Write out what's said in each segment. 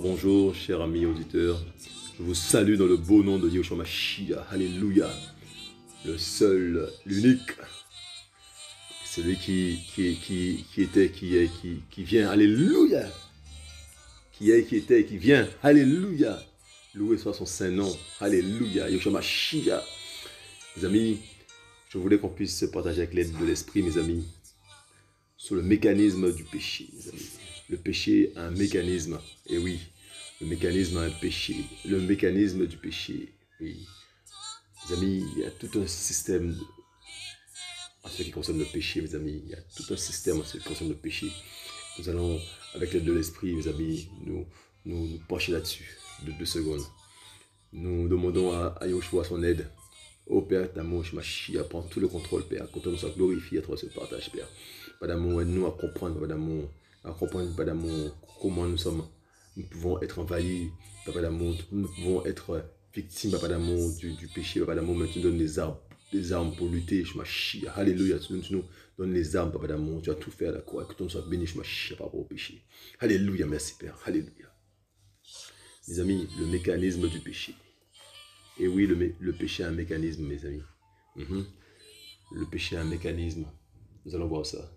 Bonjour, chers amis auditeurs. Je vous salue dans le beau nom de Yeshua Mashiach. Alléluia. Le seul, l'unique, celui qui était, qui est, qui vient. Alléluia. Qui est, qui était, qui vient. Alléluia. Loué soit son saint nom. Alléluia. Yeshua Mashiach. Mes amis, je voulais qu'on puisse se partager avec l'aide de l'esprit, mes amis, sur le mécanisme du péché, mes amis. Le péché a un mécanisme, et oui, le mécanisme a un péché, le mécanisme du péché, oui. Mes amis, il y a tout un système en ce qui concerne le péché, mes amis, il y a tout un système en ce qui concerne le péché. Nous allons, avec l'aide de l'esprit, mes amis, nous pencher là-dessus, de 2 secondes. Nous demandons à Yoshua son aide. Oh Père, d'amour, je m'achie, prends tout le contrôle, Père, que ton nom soit glorifié à travers ce partage, Père. Pas d'amour, aide-nous à comprendre, pas d'amour, comment nous pouvons être envahis, Papa d'amour, nous pouvons être victimes, Papa d'amour, du péché, Papa d'amour, mais tu nous donnes des armes pour lutter, je m'achie, alléluia, tu nous donnes les armes, Papa d'amour, tu as tout fait à la croix, que ton nom soit béni, je m'achie par rapport au péché. Alléluia, merci Père, alléluia. Mes amis, le mécanisme du péché. Et oui, le péché a un mécanisme, mes amis. Le péché a un mécanisme. Nous allons voir ça.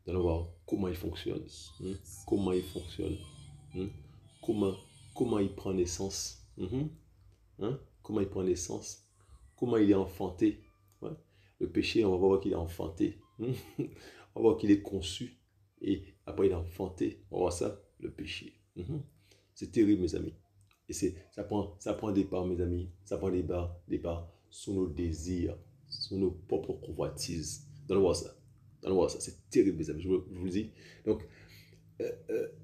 Nous allons voir comment il fonctionne. Comment il fonctionne. Comment il prend naissance. Comment il prend naissance. Comment il est enfanté. Ouais. Le péché, on va voir qu'il est enfanté. On va voir qu'il est conçu. Et après, il est enfanté. On va voir ça, le péché. C'est terrible, mes amis. Et ça prend des parts, mes amis. Ça prend des parts sur nos désirs, sur nos propres convoitises. Allons voir ça. Allons voir ça. C'est terrible, mes amis. Je vous le dis. Donc,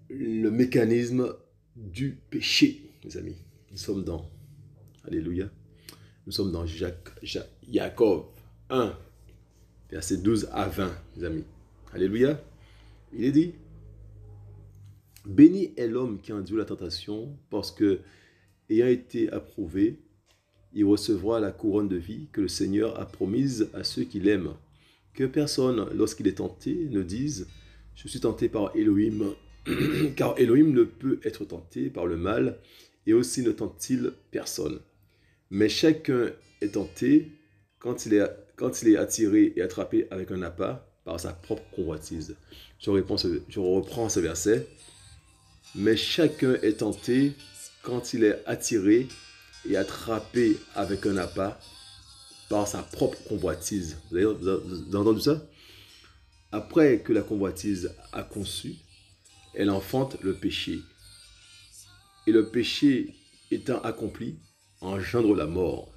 le mécanisme du péché, mes amis. Nous sommes dans, alléluia, nous sommes dans Jacob 1, verset 12 à 20, mes amis. Alléluia. Il est dit, béni est l'homme qui endure la tentation, parce que, ayant été approuvé, il recevra la couronne de vie que le Seigneur a promise à ceux qui l'aiment. Que personne, lorsqu'il est tenté, ne dise « Je suis tenté par Elohim », car Elohim ne peut être tenté par le mal, et aussi ne tente-t-il personne. Mais chacun est tenté quand il est attiré et attrapé avec un appât par sa propre convoitise. Je reprends ce verset. Mais chacun est tenté quand il est attiré et attrapé avec un appât par sa propre convoitise. Vous avez entendu ça? Après que la convoitise a conçu, elle enfante le péché. Et le péché étant accompli, engendre la mort.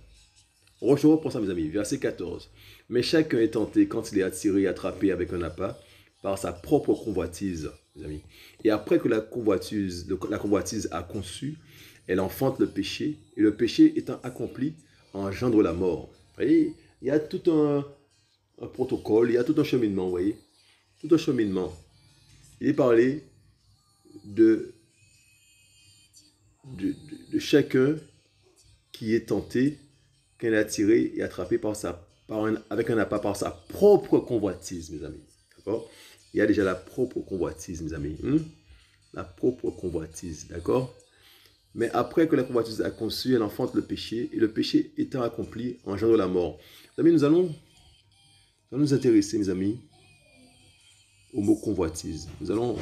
Je reprends ça, mes amis. Verset 14. Mais chacun est tenté quand il est attiré et attrapé avec un appât par sa propre convoitise, mes amis. Et après que la convoitise a conçu, elle enfante le péché. Et le péché étant accompli, engendre la mort. Vous voyez, il y a tout un protocole, il y a tout un cheminement, vous voyez. Tout un cheminement. Il est parlé de chacun qui est tenté, quand il est attiré et attrapé avec un appât par sa propre convoitise, mes amis. D'accord? Il y a déjà la propre convoitise, mes amis. La propre convoitise, d'accord? Mais après que la convoitise a conçu, elle enfante le péché, et le péché étant accompli, engendre la mort. Mes amis, nous allons nous intéresser, mes amis, au mot convoitise. Nous allons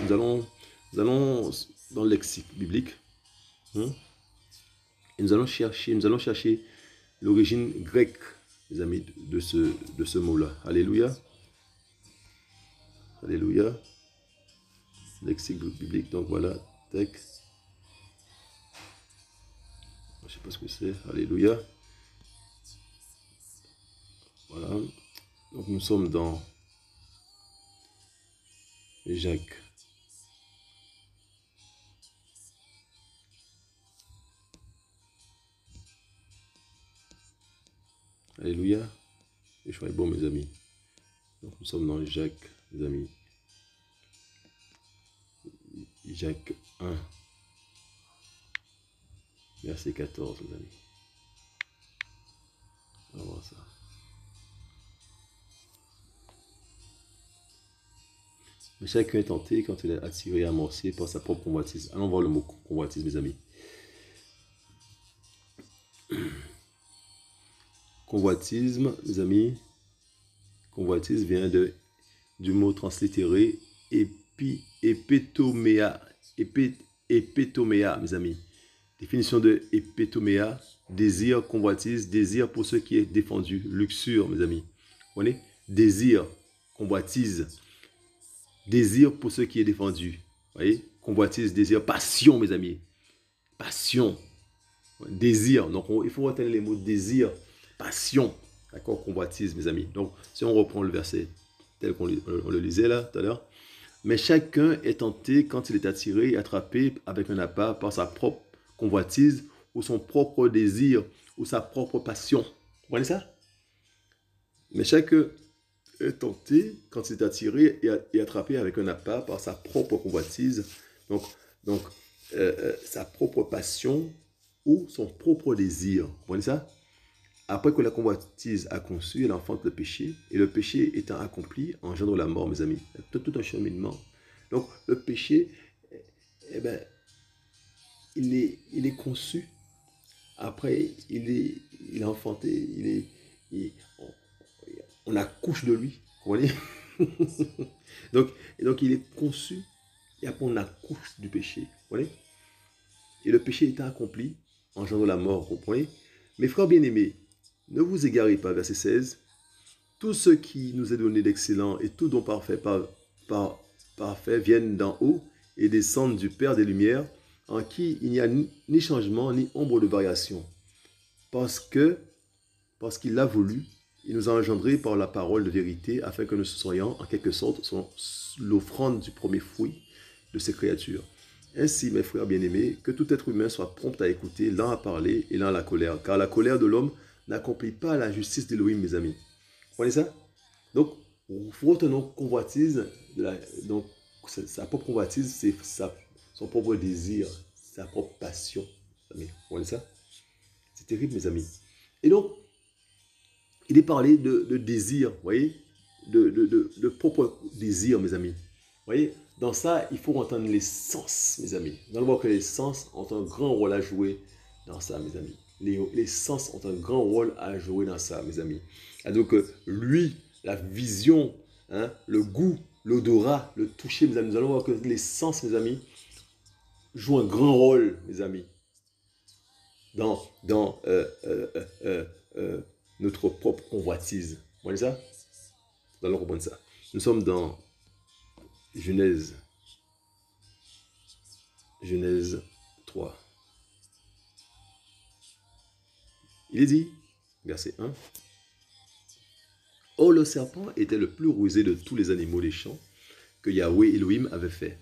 dans le lexique biblique, et nous allons chercher l'origine grecque, les amis, de ce mot-là. Alléluia. Alléluia. Lexique biblique, donc voilà, texte. Je ne sais pas ce que c'est. Alléluia. Voilà. Donc nous sommes dans Jacques. Alléluia. Et je suis bon, mes amis. Donc nous sommes dans Jacques, mes amis. Jacques 1, verset 14, mes amis. On va voir ça. Mais chacun est tenté quand il est attiré et amorcé par sa propre convoitise. Allons voir le mot convoitise, mes amis. Convoitisme, mes amis. Convoitise vient du mot translittéré épétoméa. Épétoméa, mes amis. Définition de épétoméa, désir, convoitise, désir pour ce qui est défendu. Luxure, mes amis. Vous voyez? Désir, convoitise. Désir pour ce qui est défendu. Vous voyez? Convoitise, désir, passion, mes amis. Passion. Désir. Donc, il faut retenir les mots désir, passion. D'accord? Convoitise, mes amis. Donc, si on reprend le verset tel qu'on le lisait là, tout à l'heure. Mais chacun est tenté quand il est attiré et attrapé avec un appât par sa propre convoitise ou son propre désir ou sa propre passion. Vous voyez ça? Mais chacun est tenté quand il est attiré et attrapé avec un appât par sa propre convoitise, donc sa propre passion ou son propre désir. Vous voyez ça? Après que la convoitise a conçu, elle enfante le péché. Et le péché étant accompli, engendre la mort, mes amis. Tout un cheminement. Donc, le péché, eh ben, il est conçu. Après, il est enfanté. On accouche de lui. Vous voyez? donc, il est conçu. Et après, on accouche du péché. Vous voyez? Et le péché étant accompli, engendre la mort. Vous comprenez? Mes frères bien-aimés, ne vous égarez pas, verset 16. Tout ce qui nous est donné d'excellent et tout don parfait, parfait viennent d'en haut et descendent du Père des Lumières, en qui il n'y a ni changement ni ombre de variation. Parce qu'il l'a voulu, il nous a engendrés par la parole de vérité, afin que nous soyons en quelque sorte l'offrande du premier fruit de ses créatures. Ainsi, mes frères bien-aimés, que tout être humain soit prompt à écouter, lent à parler et lent à la colère, car la colère de l'homme n'accomplit pas la justice d'Élohim, mes amis. Vous voyez ça? Donc, retenons convoitise, donc sa propre convoitise, c'est son propre désir, sa propre passion. Vous voyez ça? C'est terrible, mes amis. Et donc, il est parlé de désir, vous voyez? De propre désir, mes amis. Vous voyez? Dans ça, il faut entendre les sens, mes amis. Nous allons voir que les sens ont un grand rôle à jouer dans ça, mes amis. Les sens ont un grand rôle à jouer dans ça, mes amis. Et donc, lui, la vision, hein, le goût, l'odorat, le toucher, mes amis. Nous allons voir que les sens, mes amis, jouent un grand rôle, mes amis, dans notre propre convoitise. Vous voyez ça? Nous allons comprendre ça. Nous sommes dans Genèse 3. Il est dit, verset 1, « Or le serpent était le plus rusé de tous les animaux des champs que Yahweh Elohim avait fait.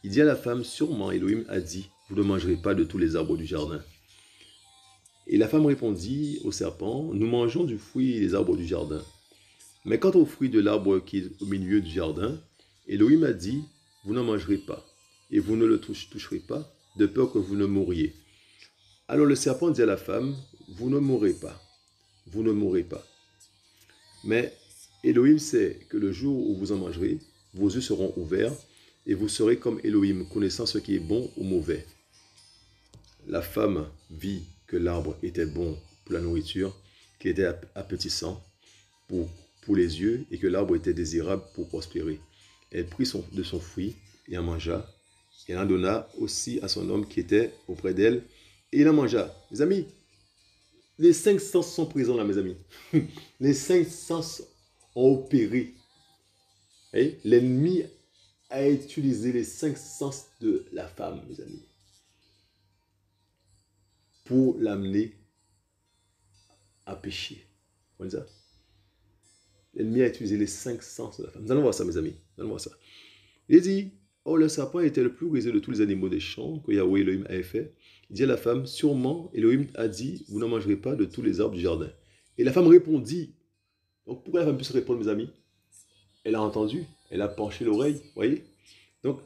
Il dit à la femme, sûrement Elohim a dit, vous ne mangerez pas de tous les arbres du jardin. Et la femme répondit au serpent, nous mangeons du fruit des arbres du jardin. Mais quant au fruit de l'arbre qui est au milieu du jardin, Elohim a dit, vous n'en mangerez pas, et vous ne le toucherez pas, de peur que vous ne mouriez. Alors le serpent dit à la femme, vous ne mourrez pas, vous ne mourrez pas. Mais Elohim sait que le jour où vous en mangerez, vos yeux seront ouverts, et vous serez comme Elohim, connaissant ce qui est bon ou mauvais. La femme vit que l'arbre était bon pour la nourriture, qu'il était appétissant pour les yeux, et que l'arbre était désirable pour prospérer. Elle prit de son fruit et en mangea, et en donna aussi à son homme qui était auprès d'elle, et il en mangea. Mes amis, les 5 sens sont présents là, mes amis. Les 5 sens ont opéré. L'ennemi a utilisé les 5 sens de la femme, mes amis, pour l'amener à pécher. Vous voyez ça? L'ennemi a utilisé les 5 sens de la femme. Nous allons voir ça, mes amis. Nous allons voir ça. Il dit, oh, le serpent était le plus rusé de tous les animaux des champs que Yahweh Elohim avait fait. Il dit à la femme, sûrement, Elohim a dit, vous n'en mangerez pas de tous les arbres du jardin. Et la femme répondit. Donc, pourquoi la femme puisse répondre, mes amis? Elle a entendu, elle a penché l'oreille, voyez? Donc,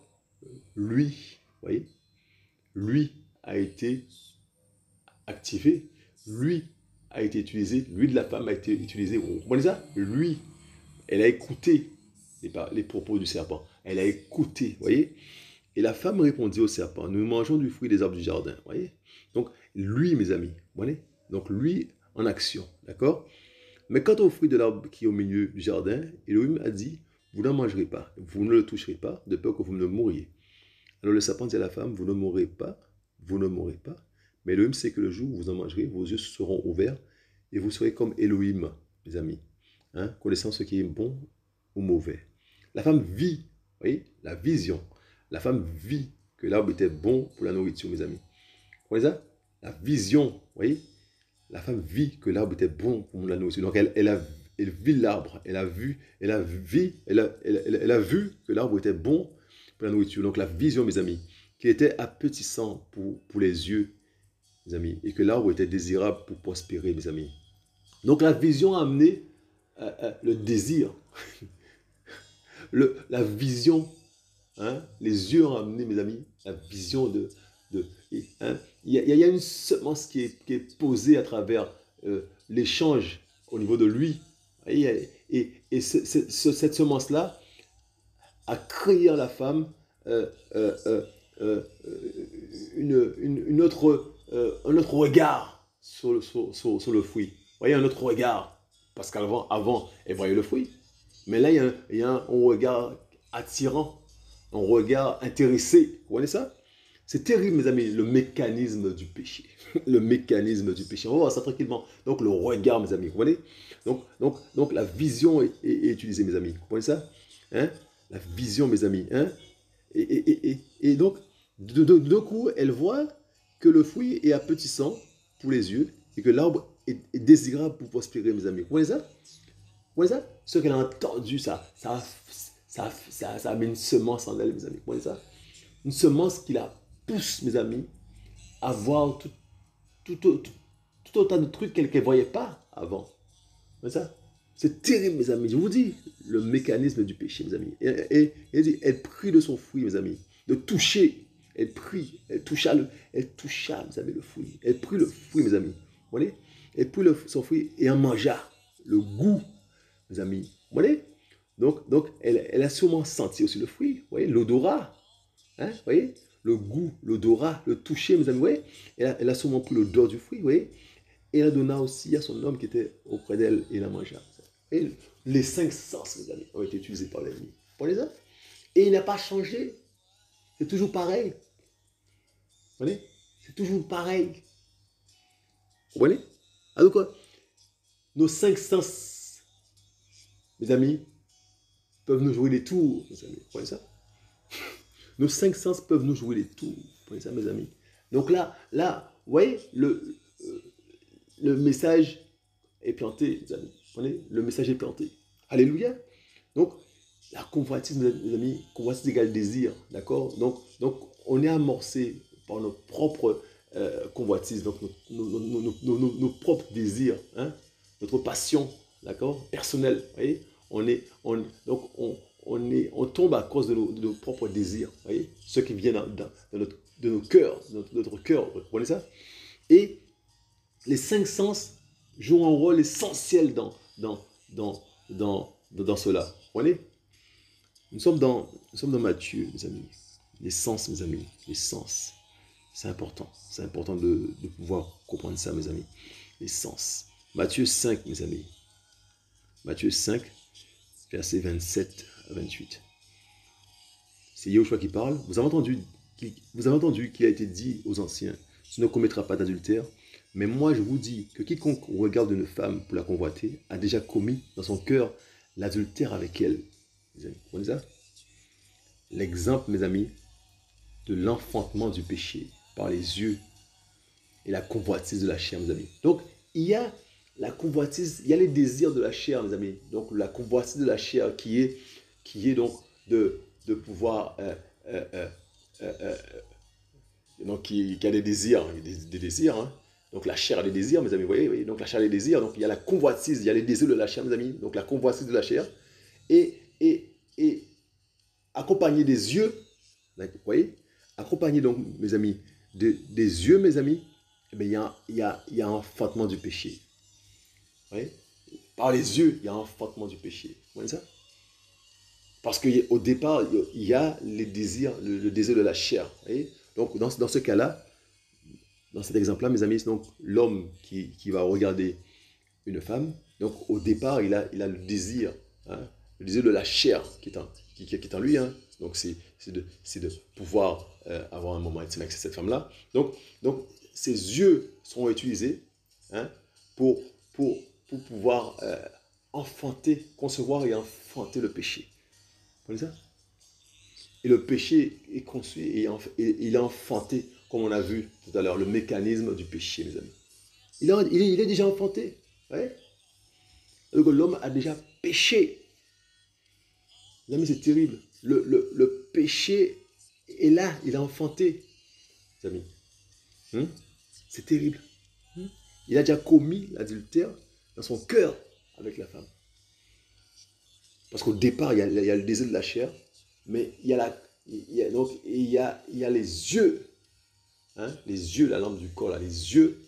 lui, voyez? Lui a été activé, lui a été utilisé, lui de la femme a été utilisé. Vous voyez ça? Lui, elle a écouté les propos du serpent. elle a écouté, vous voyez. Et la femme répondit au serpent, nous mangeons du fruit des arbres du jardin, vous voyez. Donc, lui, mes amis, vous voyez. Donc, lui, en action, d'accord. Mais quant au fruit de l'arbre qui est au milieu du jardin, Elohim a dit, vous n'en mangerez pas, vous ne le toucherez pas, de peur que vous ne mouriez. Alors le serpent dit à la femme, vous ne mourrez pas, vous ne mourrez pas. Mais Elohim sait que le jour où vous en mangerez, vos yeux seront ouverts et vous serez comme Elohim, mes amis, hein, connaissant ce qui est bon ou mauvais. La femme vit, vous voyez, la vision. La femme vit que l'arbre était bon pour la nourriture, mes amis. Vous voyez ça? La vision, vous voyez? La femme vit que l'arbre était bon pour la nourriture. Donc elle vit l'arbre, elle a vu que l'arbre était bon pour la nourriture. Donc la vision, mes amis, qui était appétissant pour les yeux, mes amis, et que l'arbre était désirable pour prospérer, mes amis. Donc la vision a amené le désir, la vision, hein, les yeux ont amené, mes amis, la vision hein, il y a une semence qui est posée à travers l'échange au niveau de lui. Et cette semence-là a créé en la femme un autre regard sur le fruit. Vous voyez, un autre regard. Parce qu'avant, elle voyait le fruit. Mais là, il y a un regard attirant, un regard intéressé. Vous voyez ça? C'est terrible, mes amis, le mécanisme du péché. Le mécanisme du péché. On va voir ça tranquillement. Donc, le regard, mes amis. Vous voyez? Donc la vision est utilisée, mes amis. Vous voyez ça? Hein? La vision, mes amis. Hein? Et donc, de coup, elle voit que le fruit est appétissant pour les yeux et que l'arbre est désirable pour prospérer, mes amis. Vous voyez ça? Vous voyez ça? Ce qu'elle a entendu, ça a mis une semence en elle, mes amis. Vous voyez ça? Une semence qui la pousse, mes amis, à voir tout autant de trucs qu'elle ne voyait pas avant. Vous voyez ça? C'est terrible, mes amis. Je vous dis, le mécanisme du péché, mes amis. Et elle prit de son fruit, mes amis. De toucher. Elle prit. Elle toucha, mes amis, le fruit. Elle prit le fruit, mes amis. Vous voyez? Elle prit son fruit et en mangea. Le goût, mes amis. Vous voyez? Donc elle a sûrement senti aussi le fruit. Vous voyez? L'odorat. Hein? Vous voyez? Le goût, l'odorat, le toucher, mes amis. Vous voyez? Elle a sûrement pris l'odeur du fruit. Vous voyez? Et elle donna aussi à son homme qui était auprès d'elle et la mangea. Et les 5 sens, mes amis, ont été utilisés par l'ennemi. Vous voyez ça? Et il n'a pas changé. C'est toujours pareil. Vous voyez? C'est toujours pareil. Vous voyez? Alors quoi? Nos 5 sens, mes amis, peuvent nous jouer des tours, mes amis. Vous voyez ça? Nos 5 sens peuvent nous jouer des tours. Vous voyez ça, mes amis? Donc là, vous voyez, le message est planté, mes amis. Vous voyez? Le message est planté. Alléluia. Donc, la convoitise, mes amis, convoitise égale désir. D'accord? Donc, on est amorcé par nos propres convoitises, donc nos propres désirs, hein? Notre passion, d'accord? Personnelle. Vous voyez? On tombe à cause de nos propres désirs. Vous voyez? Ceux qui viennent de nos cœurs, notre cœur. Vous voyez ça? Et les 5 sens jouent un rôle essentiel dans cela. Vous voyez? Nous sommes dans Matthieu, mes amis. Les sens, mes amis. Les sens. C'est important. C'est important de pouvoir comprendre ça, mes amis. Les sens. Matthieu 5, mes amis. Matthieu 5, versets 27 à 28. C'est Yahushua qui parle. Vous avez entendu qu'il a été dit aux anciens, tu ne commettras pas d'adultère. Mais moi, je vous dis que quiconque regarde une femme pour la convoiter a déjà commis dans son cœur l'adultère avec elle. Vous voyez ça? L'exemple, mes amis, de l'enfantement du péché par les yeux et la convoitise de la chair, mes amis. Donc, il y a la convoitise, il y a les désirs de la chair, mes amis. Donc, la convoitise de la chair qui est donc de pouvoir... donc, qui a des désirs, des désirs, hein. Donc la chair a des désirs, mes amis, vous voyez, donc la chair a des désirs, donc il y a la convoitise, il y a les désirs de la chair, mes amis, donc la convoitise de la chair, et accompagné des yeux, vous voyez, accompagné donc, mes amis, des yeux, mes amis, eh bien, il y a un enfantement du péché. Vous voyez? Par les yeux, il y a un enfantement du péché. Vous voyez ça? Parce qu'au départ, il y a les désirs, le désir de la chair. Vous voyez? Donc, dans ce cas-là, dans cet exemple-là, mes amis, c'est donc l'homme qui va regarder une femme. Donc, au départ, il a le hein, le désir de la chair qui est en lui. Hein. Donc, c'est de pouvoir avoir un moment intime avec cette femme-là. Donc, ses yeux seront utilisés hein, pour pouvoir enfanter, concevoir et enfanter le péché. Vous voyez ça? Et le péché est conçu et il est enfanté, comme on a vu tout à l'heure, le mécanisme du péché, mes amis. Il est déjà enfanté. Ouais. Donc l'homme a déjà péché. Les amis, c'est terrible. Le péché est là, il est enfanté. Les amis. C'est terrible. Il a déjà commis l'adultère dans son cœur avec la femme. Parce qu'au départ, il y a le désir de la chair, mais il y a les yeux, hein, les yeux, la lampe du corps, là, les yeux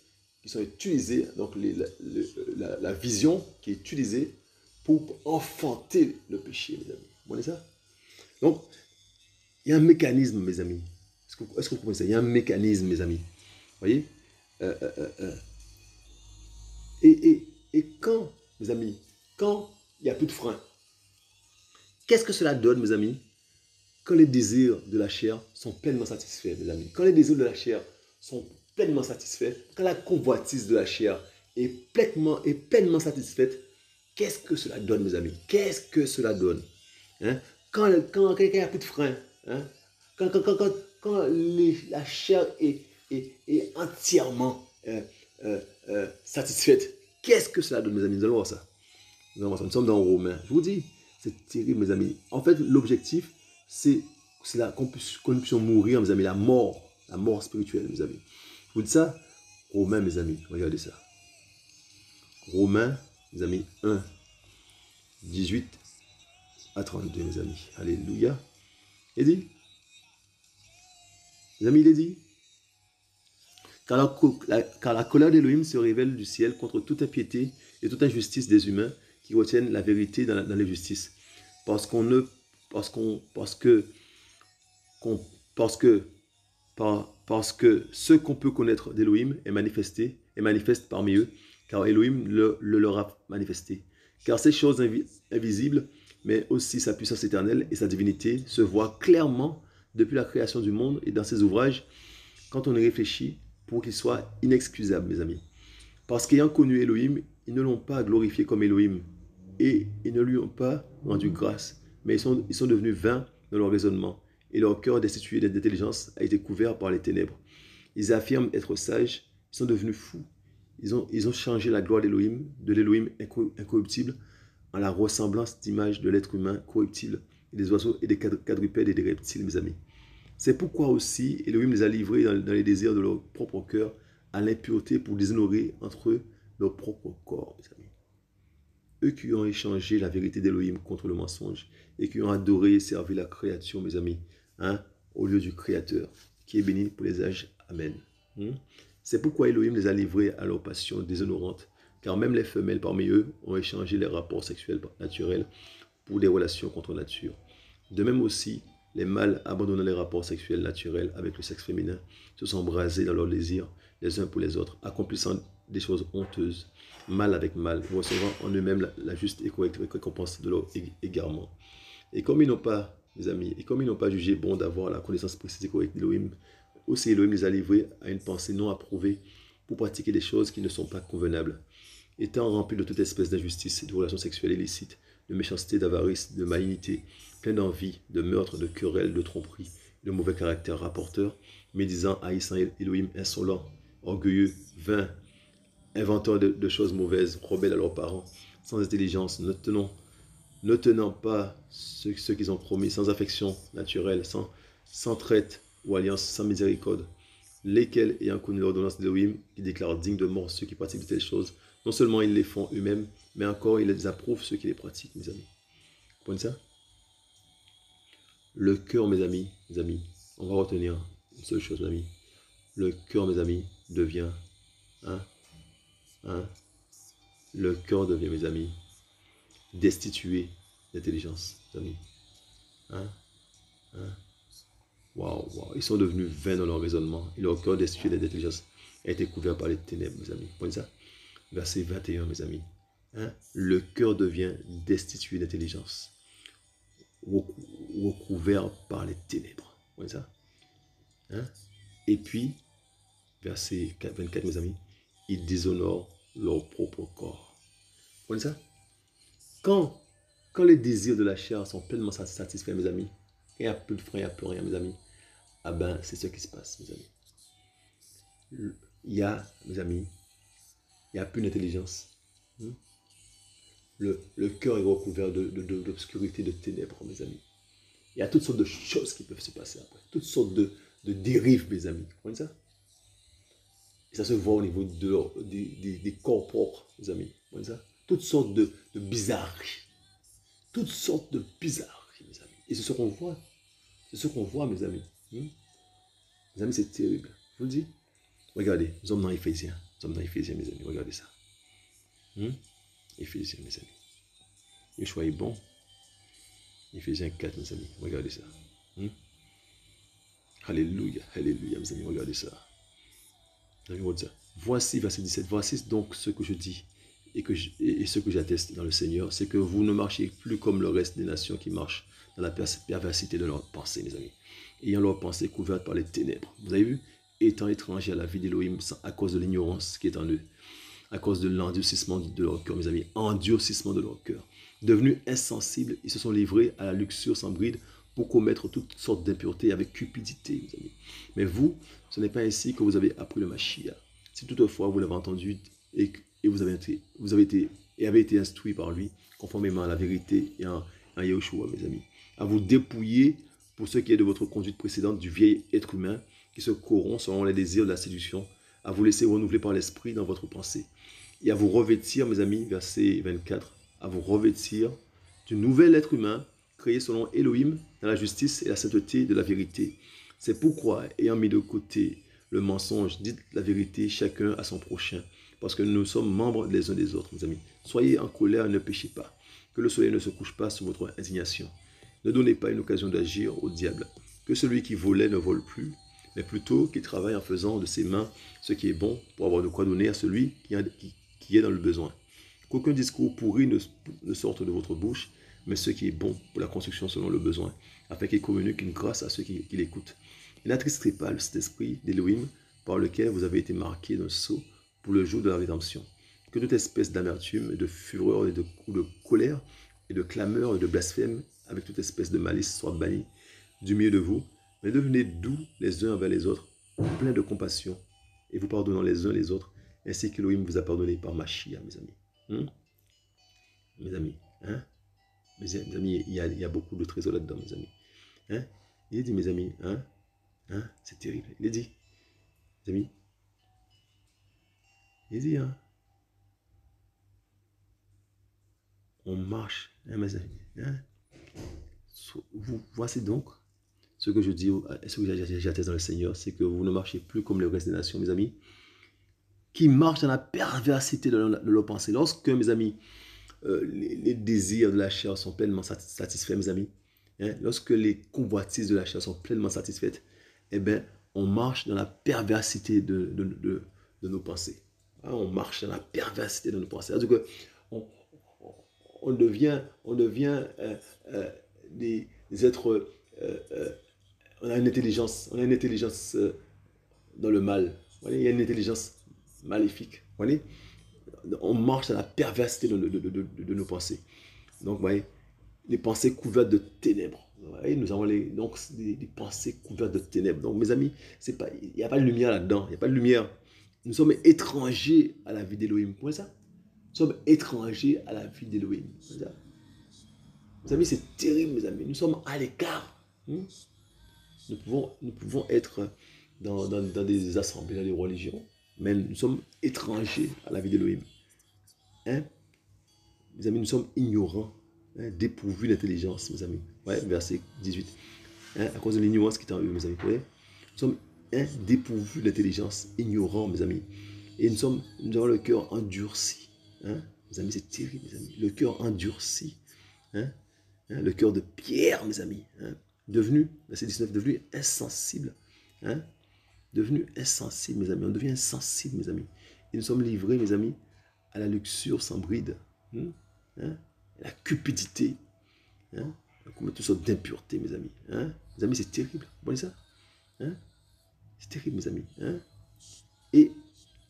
qui sont utilisés, donc la vision qui est utilisée pour enfanter le péché, mes amis. Vous voyez ça? Donc, il y a un mécanisme, mes amis. Est-ce que vous comprenez ça? Il y a un mécanisme, mes amis. Vous voyez? Et quand, mes amis, quand il n'y a plus de frein, qu'est-ce que cela donne, mes amis? Quand les désirs de la chair sont pleinement satisfaits, mes amis. Quand les désirs de la chair sont pleinement satisfaits, quand la convoitise de la chair est pleinement satisfaite, qu'est-ce que cela donne, mes amis? Qu'est-ce que cela donne? Hein? Quand il n'y a plus de frein, hein? Quand la chair est entièrement satisfaite, qu'est-ce que cela donne, mes amis? Nous allons voir ça. Nous sommes dans Romains. Je vous dis, c'est terrible, mes amis. En fait, l'objectif, c'est qu'on puisse mourir, mes amis, la mort spirituelle, mes amis. Je vous dis ça, Romains, mes amis, regardez ça. Romains, mes amis, 1, 18 à 32, mes amis. Alléluia. Il dit, mes amis, il est dit, car la colère d'Élohim se révèle du ciel contre toute impiété et toute injustice des humains qui retiennent la vérité dans l'injustice. Parce que ce qu'on peut connaître d'Élohim est manifeste parmi eux, car Élohim le leur a manifesté. Car ces choses invisibles, mais aussi sa puissance éternelle et sa divinité, se voient clairement depuis la création du monde et dans ses ouvrages, quand on y réfléchit, pour qu'ils soient inexcusables, mes amis. Parce qu'ayant connu Élohim, ils ne l'ont pas glorifié comme Élohim, et ils ne lui ont pas rendu grâce, mais ils sont devenus vains dans leur raisonnement, et leur cœur destitué d'intelligence a été couvert par les ténèbres. Ils affirment être sages, ils sont devenus fous. Ils ont changé la gloire de l'Élohim incorruptible, en la ressemblance d'image de l'être humain corruptible, et des oiseaux et des quadrupèdes et des reptiles, mes amis. C'est pourquoi aussi Élohim les a livrés dans les désirs de leur propre cœur à l'impureté pour déshonorer entre eux leur propre corps, mes amis. Eux qui ont échangé la vérité d'Élohim contre le mensonge et qui ont adoré et servi la créature, mes amis, hein, au lieu du Créateur, qui est béni pour les âges. Amen. C'est pourquoi Élohim les a livrés à leur passion déshonorante, car même les femelles parmi eux ont échangé les rapports sexuels naturels pour des relations contre nature. De même aussi, les mâles abandonnant les rapports sexuels naturels avec le sexe féminin se sont embrasés dans leurs désirs les uns pour les autres, accomplissant des choses honteuses, mal avec mal, recevant en eux-mêmes la juste et correcte récompense de leur égarement. Et comme ils n'ont pas, mes amis, et comme ils n'ont pas jugé bon d'avoir la connaissance précise et correcte d'Élohim, aussi Élohim les a livrés à une pensée non approuvée pour pratiquer des choses qui ne sont pas convenables. Étant remplis de toute espèce d'injustice, de relations sexuelles illicites, de méchanceté, d'avarice, de malignité, plein d'envie, de meurtre, de querelles, de tromperie, de mauvais caractère rapporteur, médisant, haïssant Élohim, insolent, orgueilleux, vain, inventeur de choses mauvaises, rebelles à leurs parents, sans intelligence, ne tenant pas ce qu'ils ont promis, sans affection naturelle, sans traite ou alliance, sans miséricorde, lesquels, ayant connu l'ordonnance d'Élohim, qui déclare dignes de mort ceux qui pratiquent de telles choses, non seulement ils les font eux-mêmes, mais encore ils les approuvent ceux qui les pratiquent, mes amis. Vous comprenez ça? Le cœur, mes amis, on va retenir une seule chose, mes amis. Le cœur, mes amis, devient, le cœur devient, mes amis, destitué d'intelligence, mes amis. Hein? Hein? Waouh, waouh. Ils sont devenus vains dans leur raisonnement. Et leur cœur destitué d'intelligence a été couvert par les ténèbres, mes amis. Voyez ça? Verset 21, mes amis. Hein? Le cœur devient destitué d'intelligence, recouvert par les ténèbres. Voyez ça? Hein? Et puis, verset 24, mes amis, ils déshonorent leur propre corps. Voyez ça? Quand les désirs de la chair sont pleinement satisfaits, mes amis, il n'y a plus de frein, il n'y a plus rien, mes amis. Ah ben, c'est ce qui se passe, mes amis. Il y a, mes amis, il n'y a plus d'intelligence. Le cœur est recouvert d'obscurité, de ténèbres, mes amis. Il y a toutes sortes de choses qui peuvent se passer après. Toutes sortes de dérives, mes amis. Vous comprenez ça? Et ça se voit au niveau des corps propres, mes amis. Vous comprenez ça? Toutes sortes de bizarreries. Toutes sortes de bizarreries, mes amis. Et c'est ce qu'on voit. C'est ce qu'on voit, mes amis. Mes amis, c'est terrible. Je vous le dis. Regardez, nous sommes dans Éphésiens. Nous sommes dans Éphésiens, mes amis. Regardez ça. Éphésiens, mes amis. Yeshua est bon. Éphésiens 4, mes amis. Regardez ça. Alléluia, alléluia, mes amis. Regardez ça. Voici, verset 17. Voici donc ce que je dis et ce que j'atteste dans le Seigneur, c'est que vous ne marchez plus comme le reste des nations qui marchent dans la perversité de leurs pensées, mes amis, ayant leurs pensées couvertes par les ténèbres. Vous avez vu? Étant étrangers à la vie d'Élohim à cause de l'ignorance qui est en eux, à cause de l'endurcissement de leur cœur, mes amis, endurcissement de leur cœur. Devenus insensibles, ils se sont livrés à la luxure sans bride pour commettre toutes sortes d'impuretés avec cupidité, mes amis. Mais vous, ce n'est pas ainsi que vous avez appris le Mashiach. Si toutefois vous l'avez entendu et vous avez été instruit par lui, conformément à la vérité et en Yahushua, mes amis, à vous dépouiller pour ce qui est de votre conduite précédente du vieil être humain qui se corrompt selon les désirs de la séduction, à vous laisser renouveler par l'esprit dans votre pensée et à vous revêtir, mes amis, verset 24, à vous revêtir du nouvel être humain créé selon Elohim dans la justice et la sainteté de la vérité. C'est pourquoi, ayant mis de côté le mensonge, dites la vérité chacun à son prochain, parce que nous sommes membres les uns des autres, mes amis. Soyez en colère et ne péchez pas, que le soleil ne se couche pas sur votre indignation. Ne donnez pas une occasion d'agir au diable, que celui qui volait ne vole plus, mais plutôt qu'il travaille en faisant de ses mains ce qui est bon pour avoir de quoi donner à celui qui est dans le besoin. Qu'aucun discours pourri ne sorte de votre bouche, mais ce qui est bon pour la construction selon le besoin, afin qu'il communique une grâce à ceux qui l'écoutent. Et n'attristez pas le Saint-Esprit d'Élohim par lequel vous avez été marqués d'un sceau pour le jour de la rédemption. Que toute espèce d'amertume, de fureur et de colère et de clameur et de blasphème, avec toute espèce de malice, soit bannie du milieu de vous, mais devenez doux les uns envers les autres, pleins de compassion, et vous pardonnant les uns les autres, ainsi qu'Élohim vous a pardonné par Mashiach, mes amis. Mes amis, mes amis, il y a beaucoup de trésors là-dedans, mes amis. Il est dit, mes amis, c'est terrible. Il est dit, mes amis, il est dit, on marche, mes amis. Voici donc ce que je dis, ce que j'atteste dans le Seigneur, c'est que vous ne marchez plus comme le reste des nations, mes amis, qui marchent dans la perversité de leur pensée. Lorsque, mes amis, les désirs de la chair sont pleinement satisfaits, mes amis, lorsque les convoitises de la chair sont pleinement satisfaites, eh bien, on marche dans la perversité de nos pensées. On marche dans la perversité de nos pensées. C'est-à-dire que on devient des êtres... on a une intelligence dans le mal. Il y a une intelligence maléfique. On marche dans la perversité de nos pensées. Donc, vous voyez, les pensées couvertes de ténèbres. Voyez, nous avons donc des pensées couvertes de ténèbres. Donc, mes amis, il n'y a pas de lumière là-dedans. Il n'y a pas de lumière. Nous sommes étrangers à la vie d'Élohim. Vous voyez ça? Nous sommes étrangers à la vie d'Élohim. Mes amis, c'est terrible, mes amis. Nous sommes à l'écart. Nous pouvons être dans des assemblées, dans des religions, mais nous sommes étrangers à la vie d'Élohim. Mes amis, nous sommes ignorants, dépourvus d'intelligence, mes amis. Verset 18. À cause de l'ignorance qui est en eux, mes amis. Nous sommes dépourvus d'intelligence, ignorants, mes amis. Et nous avons le cœur endurci. Mes amis, c'est terrible, mes amis. Le cœur endurci. Hein, le cœur de pierre, mes amis. Hein, devenu, verset 19, devenu insensible. Hein, devenu insensible, mes amis. On devient insensible, mes amis. Et nous sommes livrés, mes amis, à la luxure sans bride. Hein, la cupidité. Hein, comme toutes sortes d'impuretés, mes amis. Hein, mes amis, c'est terrible. Vous voyez ça? Hein, c'est terrible, mes amis. Hein? Et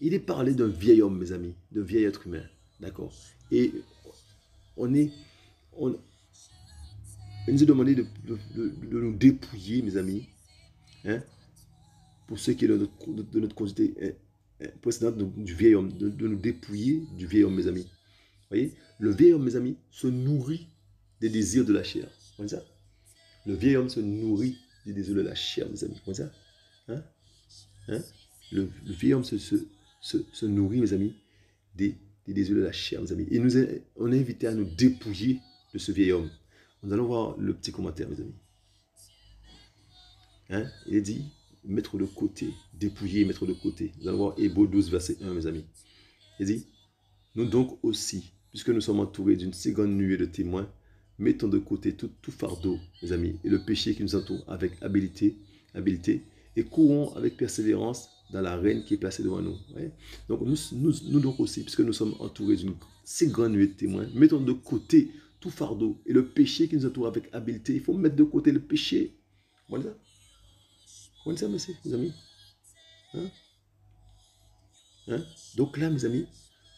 il est parlé d'un vieil homme, mes amis, d'un vieil être humain. D'accord? Et on nous est demandé de nous dépouiller, mes amis, hein, pour ce qui est de notre conduite précédente du vieil homme, de nous dépouiller du vieil homme, mes amis. Vous voyez? Le vieil homme, mes amis, se nourrit des désirs de la chair. Vous voyez ça? Le vieil homme se nourrit des désirs de la chair, mes amis. Vous voyez ça? Hein? Hein? Le vieil homme se nourrit, mes amis, des désirs de la chair, mes amis. Et on est invité à nous dépouiller de ce vieil homme. Nous allons voir le petit commentaire, mes amis. Hein? Il est dit, mettre de côté, dépouiller, mettre de côté. Nous allons voir Hébreux 12, verset 1, mes amis. Il dit, nous donc aussi, puisque nous sommes entourés d'une si grande nuée de témoins, mettons de côté tout fardeau, mes amis, et le péché qui nous entoure avec habileté, et courons avec persévérance dans l'arène qui est placée devant nous. Ouais? Donc nous donc aussi, puisque nous sommes entourés d'une si grande nuée de témoins, mettons de côté tout fardeau et le péché qui nous entoure avec habileté. Il faut mettre de côté le péché. Vous voyez ça? Vous voyez ça, messieurs, mes amis? Hein? Hein? Donc là, mes amis,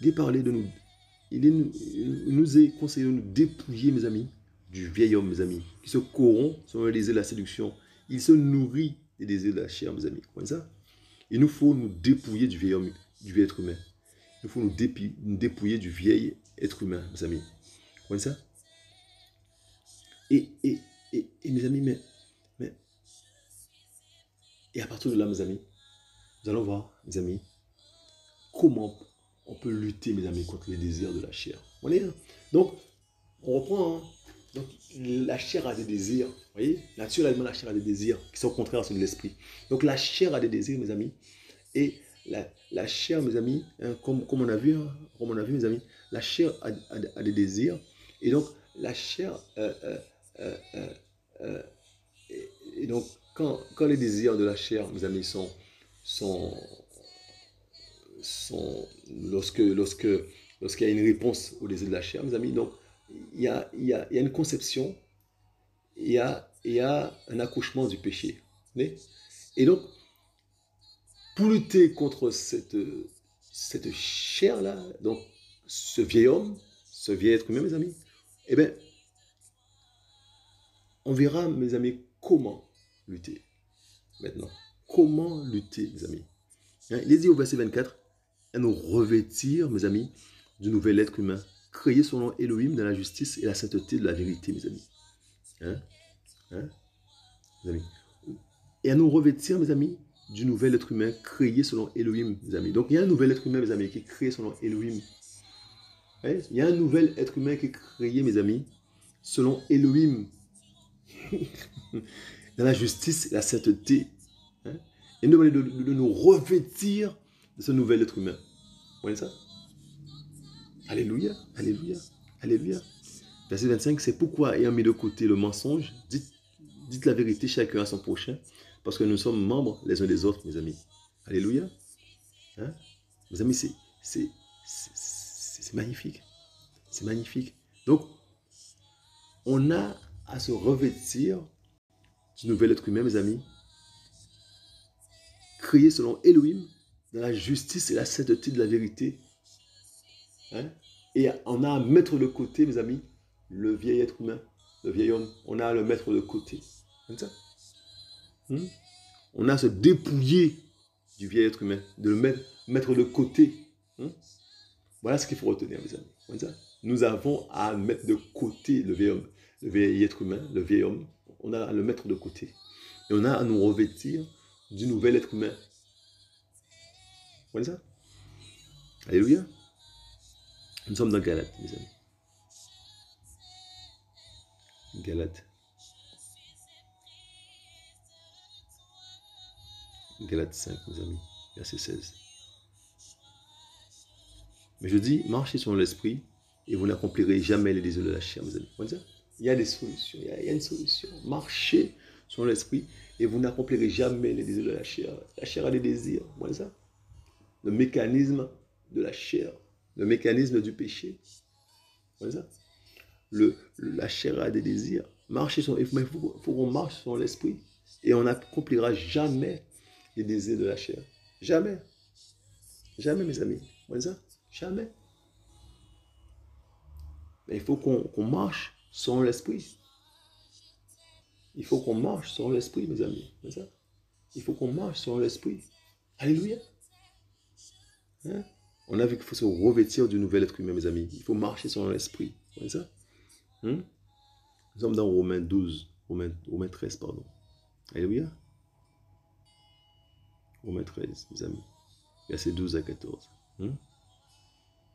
il est parlé de nous. Il nous est conseillé de nous dépouiller, mes amis, du vieil homme, mes amis, qui se corrompt selon les désirs de la séduction. Il se nourrit des désirs de la chair, mes amis. Vous voyez ça? Il nous faut nous dépouiller du vieil homme, du vieil être humain. Il nous faut nous dépouiller du vieil être humain, mes amis. Vous voyez ça? Et mes amis, et à partir de là, mes amis, nous allons voir, mes amis, comment on peut lutter, mes amis, contre les désirs de la chair. Vous voyez? Donc, on reprend. Hein? Donc, la chair a des désirs. Vous voyez? Naturellement, la chair a des désirs qui sont contraires à ceux de l'esprit. Donc, la chair a des désirs, mes amis. Et la chair, mes amis, hein, comme on a vu, mes amis, la chair a des désirs. Et donc, la chair... et donc, quand les désirs de la chair, mes amis, lorsqu'il y a une réponse aux désirs de la chair, mes amis, donc il y a une conception, il y a un accouchement du péché. Et donc, pour lutter contre cette chair-là, donc ce vieil homme, ce vieil être humain, mes amis, eh bien, on verra, mes amis, comment lutter maintenant. Comment lutter, mes amis? Hein, il est dit au verset 24, à nous revêtir, mes amis, du nouvel être humain, créé selon Elohim dans la justice et la sainteté de la vérité, mes amis. Hein? Hein? Mes amis. Et à nous revêtir, mes amis, du nouvel être humain créé selon Elohim, mes amis. Donc, il y a un nouvel être humain, mes amis, qui est créé selon Elohim. Hein? Il y a un nouvel être humain qui est créé, mes amis, selon Elohim. Dans la justice et la sainteté. Hein? Et nous demandons de nous revêtir de ce nouvel être humain. Vous voyez ça? Alléluia, alléluia, alléluia. Verset 25, c'est pourquoi, ayant mis de côté le mensonge, dites la vérité chacun à son prochain, parce que nous sommes membres les uns des autres, mes amis. Alléluia. Hein? Mes amis, c'est magnifique. C'est magnifique. Donc, on a à se revêtir du nouvel être humain, mes amis, créé selon Elohim, dans la justice et la sainteté de la vérité. Hein? Et on a à mettre de côté, mes amis, le vieil être humain, le vieil homme. On a à le mettre de côté. Comme ça. On a à se dépouiller du vieil être humain, de le mettre de côté. Voilà ce qu'il faut retenir, mes amis. Comme ça. Nous avons à mettre de côté le vieil homme, le vieil être humain, le vieil homme. On a à le mettre de côté. Et on a à nous revêtir du nouvel être humain. Vous voyez ça? Alléluia. Nous sommes dans Galates, mes amis. Galates. Galates 5, mes amis. Verset 16. Mais je dis, marchez sur l'esprit et vous n'accomplirez jamais les désirs de la chair, mes amis. Vous voyez ça? Il y a des solutions, il y a une solution. Marchez selon l'esprit et vous n'accomplirez jamais les désirs de la chair. La chair a des désirs, voilà ça. Le mécanisme de la chair, le mécanisme du péché. Voilà ça. La chair a des désirs. Marchez selon, mais il faut qu'on marche selon l'esprit et on n'accomplira jamais les désirs de la chair. Jamais. Jamais, mes amis. Voilà ça. Jamais. Mais il faut qu'on marche selon l'esprit. Il faut qu'on marche selon l'esprit, mes amis. C'est ça? Il faut qu'on marche selon l'esprit. Alléluia. Hein? On a vu qu'il faut se revêtir du nouvel être humain, mes amis. Il faut marcher selon l'esprit. C'est ça? Nous sommes dans Romains 12, Romains 13, pardon. Alléluia. Romains 13, mes amis. Versets 12 à 14.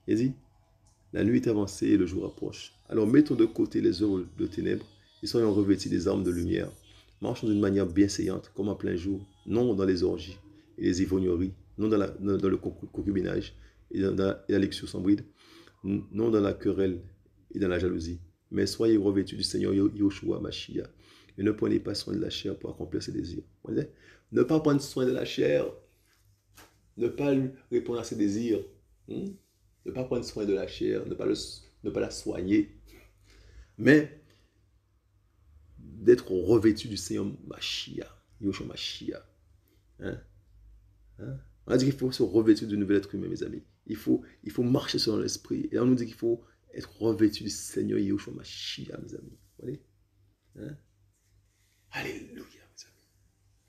Il dit, la nuit est avancée et le jour approche. Alors mettons de côté les œuvres de ténèbres et soyons revêtis des armes de lumière. Marchons d'une manière bienséante, comme en plein jour, non dans les orgies et les ivrogneries, non dans le concubinage et dans la luxure sans bride, non dans la querelle et dans la jalousie. Mais soyez revêtus du Seigneur Yahushua Mashiach et ne prenez pas soin de la chair pour accomplir ses désirs. Ne pas prendre soin de la chair, ne pas répondre à ses désirs, ne pas prendre soin de la chair, ne pas la soigner, mais d'être revêtu du Seigneur Mashiach, Yahushua Mashiach. On a dit qu'il faut se revêtir du nouvel être humain, mes amis. Il faut marcher selon l'esprit. Et on nous dit qu'il faut être revêtu du Seigneur Yahushua Mashiach, mes amis. Vous voyez? Alléluia, mes amis.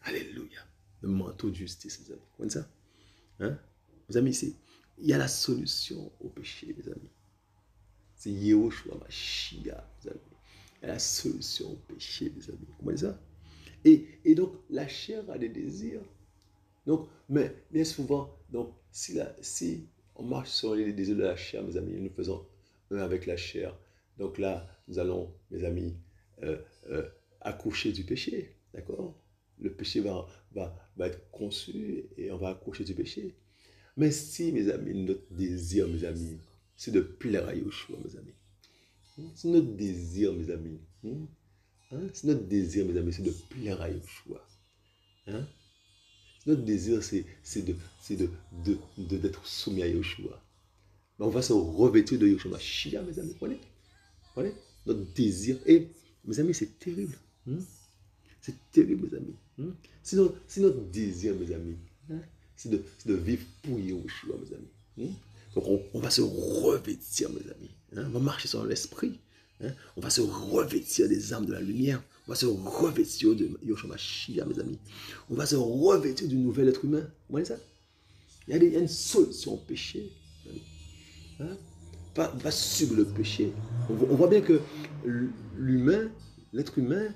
Alléluia. Le manteau de justice, mes amis. Vous voyez ça? Mes amis, il y a la solution au péché, mes amis. C'est Yahushua Mashiach, mes amis. Il y a la solution au péché, mes amis. Vous comprenez ça? Et donc, la chair a des désirs. Donc, mais bien souvent, donc, si on marche sur les désirs de la chair, mes amis, nous faisons un avec la chair. Donc là, nous allons, mes amis, accoucher du péché. D'accord? Le péché va être conçu et on va accoucher du péché. Mais si, mes amis, notre désir, mes amis, c'est de plaire à Yahushua, mes amis. C'est notre désir, mes amis. C'est notre désir, mes amis, c'est de plaire à Yahushua. Notre désir, c'est d'être soumis à Yahushua. Mais on va se revêtir de Yahushua Mashiach, mes amis. Vous voyez? Notre désir. Et, mes amis, c'est terrible. C'est terrible, mes amis. C'est notre désir, mes amis. C'est de vivre pour Yahushua, mes amis. Donc, on va se revêtir, mes amis. On va marcher sur l'esprit. On va se revêtir des armes de la lumière. On va se revêtir de Yahushua Mashiach, mes amis. On va se revêtir du nouvel être humain. Vous voyez ça? Il y a une solution au péché. Pas subir le péché. On voit bien que l'humain, l'être humain,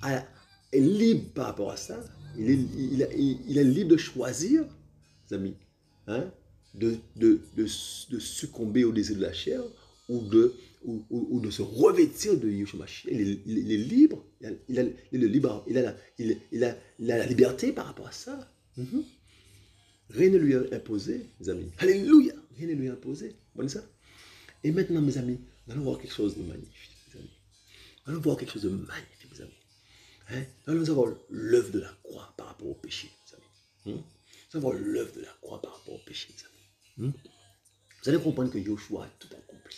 est libre par rapport à ça. Il est libre de choisir, mes amis, de succomber au désir de la chair ou de se revêtir de Yahushua Mashiach. Il est libre. Il a la liberté par rapport à ça. Rien ne lui a imposé, mes amis. Alléluia. Rien ne lui a imposé. Vous voyez ça? Et maintenant, mes amis, nous allons voir quelque chose de magnifique, mes amis. Nous allons voir quelque chose de magnifique, mes amis. Nous allons avoir l'œuvre de la croix par rapport au péché, mes amis. Nous allons voir l'œuvre de la croix par rapport au péché, mes amis. Vous allez comprendre que Yahushua a tout accompli.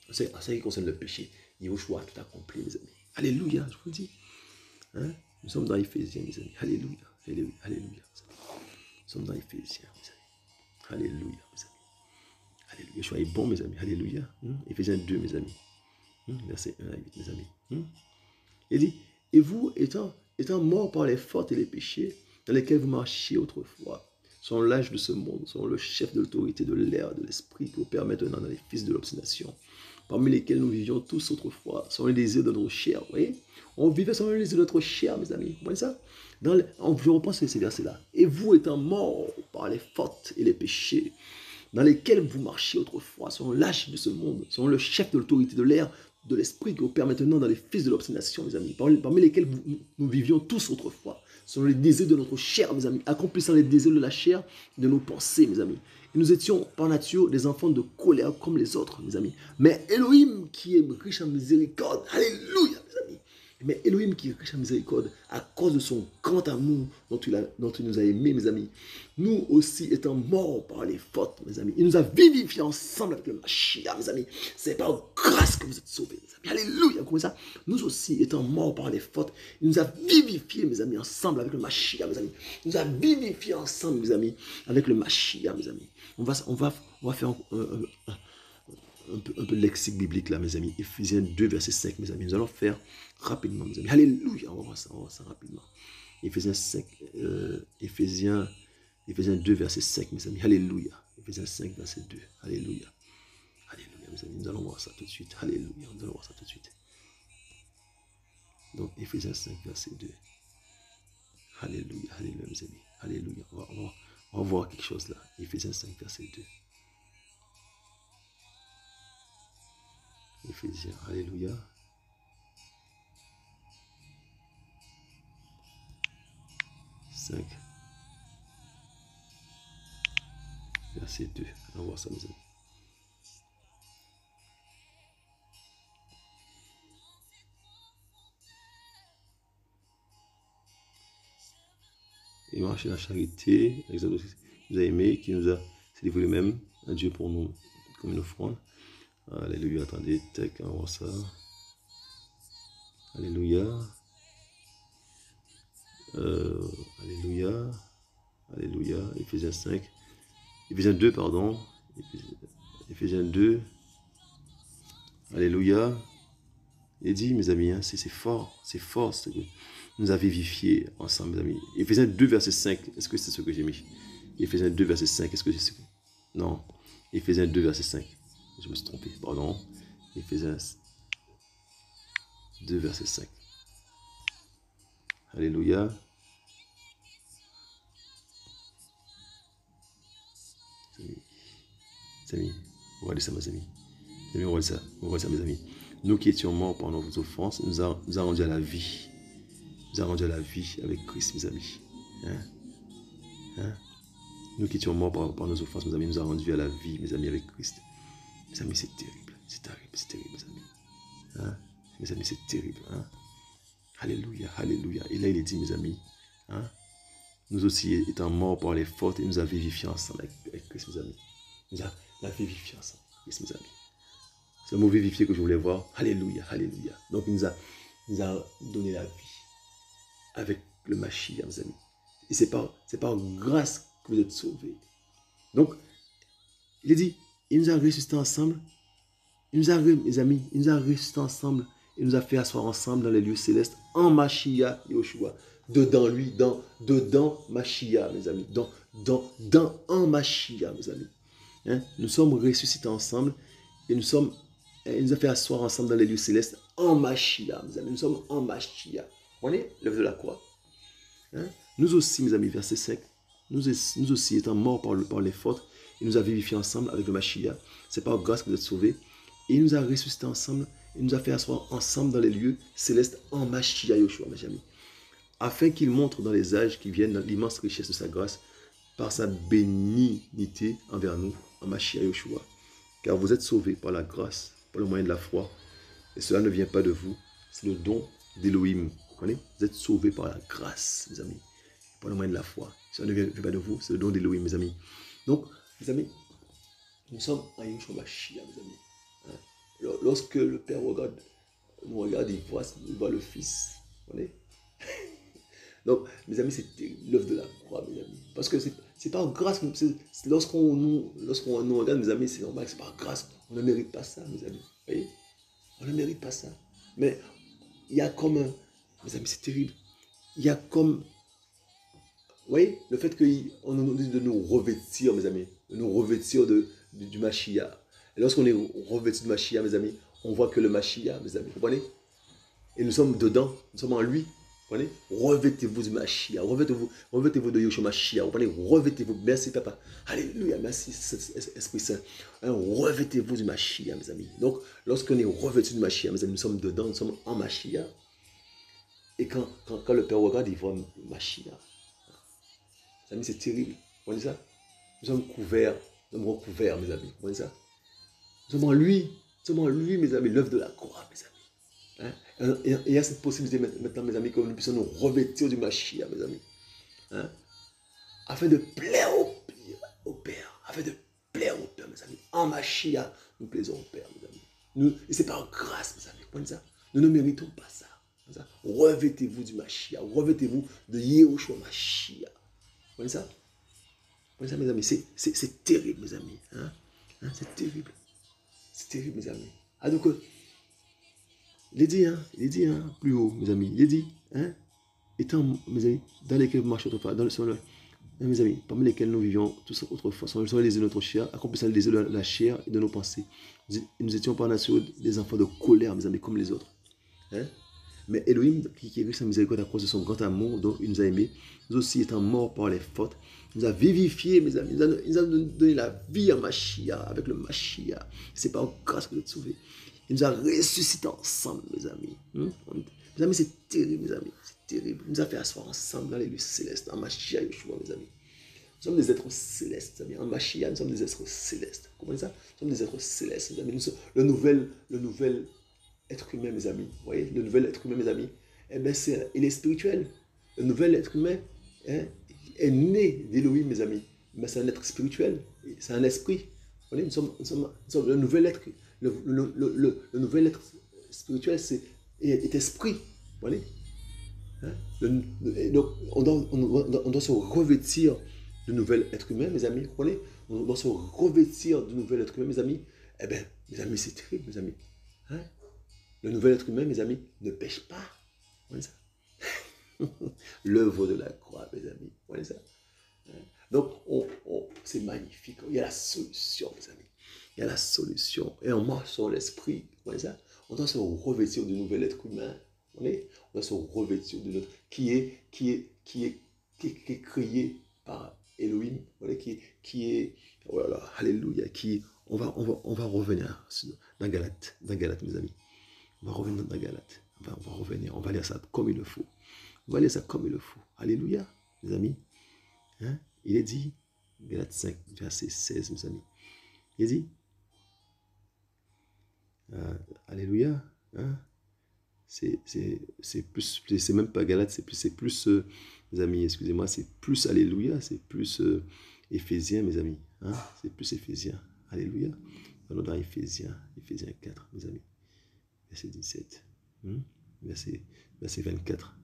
En ce qui concerne le péché, Yahushua a tout accompli, mes amis. Alléluia, je vous le dis. Nous sommes dans Éphésiens, mes amis. Alléluia, alléluia, alléluia. Nous sommes dans Éphésiens, mes amis. Alléluia, mes amis. Alléluia. Yeshua est bon, mes amis. Alléluia. Éphésiens 2, mes amis. Verset 1 à 8, mes amis. Il dit, et vous, étant morts par les fautes et les péchés dans lesquels vous marchiez autrefois, selon l'âge de ce monde, selon le chef de l'autorité de l'air, de l'esprit, qui opère maintenant dans les fils de l'obstination, parmi lesquels nous vivions tous autrefois, selon les désirs de notre chair. Vous voyez? On vivait selon les désirs de notre chair, mes amis. Vous voyez ça? Je reprends ces versets-là. Et vous, étant morts par les fautes et les péchés, dans lesquels vous marchiez autrefois, selon l'âge de ce monde, selon le chef de l'autorité de l'air, de l'esprit qui opère maintenant dans les fils de l'obstination, mes amis, parmi lesquels nous vivions tous autrefois, selon les désirs de notre chair, mes amis, accomplissant les désirs de la chair, de nos pensées, mes amis. Et nous étions par nature des enfants de colère comme les autres, mes amis. Mais Elohim qui est riche en miséricorde, alléluia, mes amis. Mais Elohim qui est riche en miséricorde, à cause de son grand amour dont il nous a aimés, mes amis, nous aussi étant morts par les fautes, mes amis, il nous a vivifiés ensemble avec le Mashiach, mes amis. C'est par grâce que vous êtes sauvés, mes amis. Alléluia, comme ça. Nous aussi étant morts par les fautes, il nous a vivifiés, mes amis, ensemble avec le Mashiach, mes amis. Il nous a vivifiés ensemble, mes amis, avec le Mashiach, mes amis. On va faire un peu de lexique biblique là, mes amis. Éphésiens 2, verset 5, mes amis. Nous allons faire rapidement, mes amis. Alléluia, on va voir ça rapidement. Éphésiens 2, verset 5, mes amis. Alléluia. Éphésiens 5, verset 2. Alléluia. Alléluia, mes amis. Nous allons voir ça tout de suite. Alléluia, nous allons voir ça tout de suite. Donc, Éphésiens 5, verset 2. Alléluia, alléluia, mes amis. Alléluia. On va voir quelque chose là. Éphésiens 5, verset 2. Éphésiens, alléluia. Verset 2. On va voir ça, mes amis. Et marcher la charité, l'exemple qui nous a aimé, qui nous a livré lui-même, un Dieu pour nous, comme une offrande. Alléluia, attendez, tac, on va voir ça. Alléluia. Alléluia. Alléluia. Éphésiens 5. Éphésiens 2, pardon. Éphésiens 2. Alléluia. Il dit, mes amis, hein, c'est fort, c'est que nous a vivifiés ensemble, mes amis. Éphésiens 2, verset 5, est-ce que c'est ce que j'ai mis? Éphésiens 2, verset 5, est-ce que c'est ce que... Non. Éphésiens 2, verset 5. Je me suis trompé, pardon. Éphésiens 2, verset 5. Alléluia. Mes amis, regardez ça, mes amis. Mes amis, regardez ça, mes amis. Nous qui étions morts par nos offenses, nous a rendu à la vie. Nous a rendu à la vie avec Christ, mes amis. Nous qui étions morts par nos offenses, mes amis, nous a rendu à la vie, mes amis, avec Christ. Mes amis, c'est terrible. C'est terrible, mes amis. Mes amis, c'est terrible. Alléluia, alléluia. Et là, il est dit, mes amis, nous aussi étant morts par les fautes, il nous a vivifiés ensemble avec Christ, mes amis. Il nous a vivifiés ensemble avec Christ, mes amis. C'est le mot vivifié que je voulais voir. Alléluia, alléluia. Donc, il nous a donné la vie avec le Mashiach, mes amis. Et c'est par grâce que vous êtes sauvés. Donc, il est dit, il nous a ressuscités ensemble. Mes amis, il nous a ressuscités ensemble. Il nous a fait asseoir ensemble dans les lieux célestes en Mashiach Yoshua. Dedans lui, dedans Mashiach, mes amis. En Mashiach, mes amis. Nous sommes ressuscités ensemble et il nous a fait asseoir ensemble dans les lieux célestes en Mashiach, mes amis. Nous sommes en Mashiach. On est l'œuvre de la croix. Nous aussi, mes amis, verset 5, nous aussi étant morts par les fautes, il nous a vivifiés ensemble avec le Mashiach. C'est par grâce que vous êtes sauvés. Et il nous a ressuscités ensemble. Il nous a fait asseoir ensemble dans les lieux célestes en Mashiach Yoshua, mes amis. Afin qu'il montre dans les âges qui viennent l'immense richesse de sa grâce par sa bénignité envers nous en Mashiach Yoshua. Car vous êtes sauvés par la grâce, par le moyen de la foi. Et cela ne vient pas de vous, c'est le don d'Elohim. Vous êtes sauvés par la grâce, mes amis, par le moyen de la foi. Cela ne vient pas de vous, c'est le don d'Elohim, mes amis. Donc, mes amis, nous sommes en Yoshua Mashiach, mes amis. Lorsque le Père nous regarde, il voit le Fils. Vous voyez? Donc, mes amis, c'est l'œuvre de la croix, mes amis. Parce que c'est pas grâce. Lorsqu'on nous regarde, mes amis, c'est normal, c'est pas grâce. On ne mérite pas ça, mes amis. Vous voyez? On ne mérite pas ça. Mais il y a comme mes amis, c'est terrible. Il y a comme, vous voyez, le fait qu'on nous dit de nous revêtir, mes amis, de nous revêtir du Mashiach. Et lorsqu'on est revêtu du Mashiach, mes amis, on voit que le Mashiach, mes amis, vous comprenez? Et nous sommes dedans, nous sommes en lui. Vous comprenez? Revêtez-vous du Mashiach, revêtez-vous de Yoshua Mashiach, vous comprenez? Revêtez-vous, merci Papa, alléluia, merci Esprit Saint, revêtez-vous du Mashiach, mes amis. Donc, lorsqu'on est revêtu du Mashiach, mes amis, nous sommes dedans, nous sommes en Mashiach. Et quand le Père regarde, il voit Mashiach. Mes amis, c'est terrible. Vous voyez ça? Nous sommes couverts, nous sommes recouverts, mes amis. Vous voyez ça? Nous sommes en lui, mes amis, l'œuvre de la croix, mes amis. Hein? Et il y a cette possibilité maintenant, mes amis, que nous puissions nous revêtir du Mashiach, mes amis. Hein? Afin de plaire au Père. Afin de plaire au Père, mes amis. En Mashiach, nous plaisons au Père, mes amis. Et c'est par grâce, mes amis. Vous voyez ça? Nous ne méritons pas ça. Revêtez-vous du Mashiach. Revêtez-vous de Yehoshua Mashiach. Vous voyez ça? Vous voyez ça, mes amis? C'est terrible, mes amis. Hein? C'est terrible. C'est terrible, mes amis. Ah, donc, il est dit, plus haut, mes amis. Il est dit, étant, mes amis, dans lesquels vous marchez autrefois, mes amis, parmi lesquels nous vivions tous autrefois, sont les désirs de notre chair, accomplissant les désirs de la chair et de nos pensées. Nous étions par nature des enfants de colère, mes amis, comme les autres. Hein? Mais Elohim, qui est riche en miséricorde à cause de son grand amour dont il nous a aimés, nous aussi étant morts par les fautes, nous a vivifiés, mes amis. Il nous a donné la vie en Mashiach, avec le Mashiach. C'est par grâce que vous êtes sauvés. Il nous a ressuscités ensemble, mes amis. Mes amis, c'est terrible, mes amis. C'est terrible. Il nous a fait asseoir ensemble dans les lieux célestes, en Mashiach, Yeshua, mes amis. Nous sommes des êtres célestes, mes amis. En Mashiach, nous sommes des êtres célestes. Vous comprenez ça? Nous sommes des êtres célestes, mes amis. Nous sommes le nouvel être humain, mes amis. Vous voyez, le nouvel être humain, mes amis, eh bien, il est spirituel. Le nouvel être humain est né d'Elohim, mes amis. Mais c'est un être spirituel. C'est un esprit. Vous voyez, nous sommes le nouvel être. Le nouvel être spirituel est esprit. Vous voyez, donc, on doit se revêtir du nouvel être humain, mes amis. Vous voyez, on doit se revêtir du nouvel être humain, mes amis. Eh bien, mes amis, c'est terrible, mes amis. Hein? Le nouvel être humain, mes amis, ne pêche pas. Vous voyez ça? L'œuvre de la croix, mes amis. Vous voyez ça? Donc, c'est magnifique. Il y a la solution, mes amis. Il y a la solution. Et on marche sur l'esprit. Vous voyez ça? On doit se revêtir du nouvel être humain. Vous voyez? On doit se revêtir de notre... qui est créé par Elohim. Vous voyez? Qui est... Oh là là, alléluia. On va revenir dans Galate, mes amis. On va revenir dans Galate. On va revenir. On va lire ça comme il le faut. On va lire ça comme il le faut. Alléluia, mes amis. Hein? Il est dit, Galate 5, verset 16, mes amis. Il est dit, alléluia. Hein? C'est plus, c'est même pas Galate, c'est plus, mes amis, excusez-moi, c'est plus alléluia, c'est plus Éphésiens, mes amis. Hein? C'est plus Éphésiens. Alléluia. Allons dans Éphésiens 4, mes amis. Verset 17, verset 24.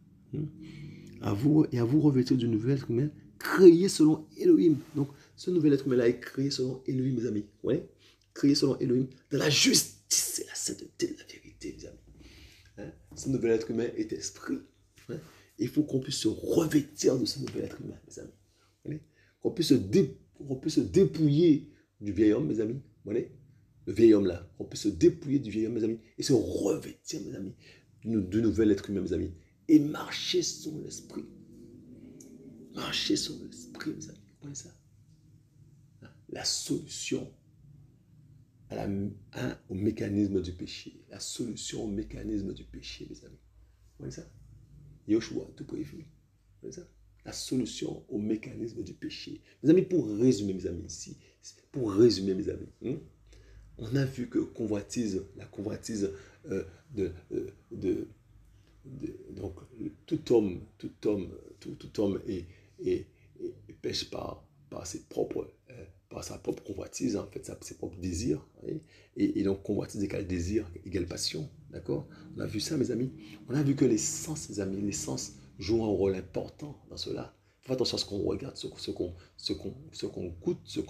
À vous revêtir du nouvel être humain, créé selon Elohim. Donc, ce nouvel être humain-là est créé selon Elohim, mes amis. Ouais? Créé selon Elohim, dans la justice et la sainteté de la vérité, mes amis. Hein? Ce nouvel être humain est esprit. Hein? Il faut qu'on puisse se revêtir de ce nouvel être humain, mes amis. Ouais? Qu'on puisse se dépouiller du vieil homme, mes amis. Ouais? Le vieil homme là, on peut se dépouiller du vieil homme, mes amis, et se revêtir, mes amis, du nouvel être humain, mes amis, et marcher sur l'esprit. Marcher sur l'esprit, mes amis. Vous voyez ça? La solution au mécanisme du péché. La solution au mécanisme du péché, mes amis. Vous voyez ça? Yoshua, tout prévu. Vous voyez ça? La solution au mécanisme du péché. Mes amis, pour résumer, mes amis, ici, on a vu que la convoitise donc tout homme pêche par sa propre convoitise, en fait, ses propres désirs. Et donc convoitise égale désir, égale passion. D'accord? On a vu ça, mes amis. On a vu que les sens, mes amis, les sens jouent un rôle important dans cela. Faites attention à ce qu'on regarde, ce qu'on goûte, ce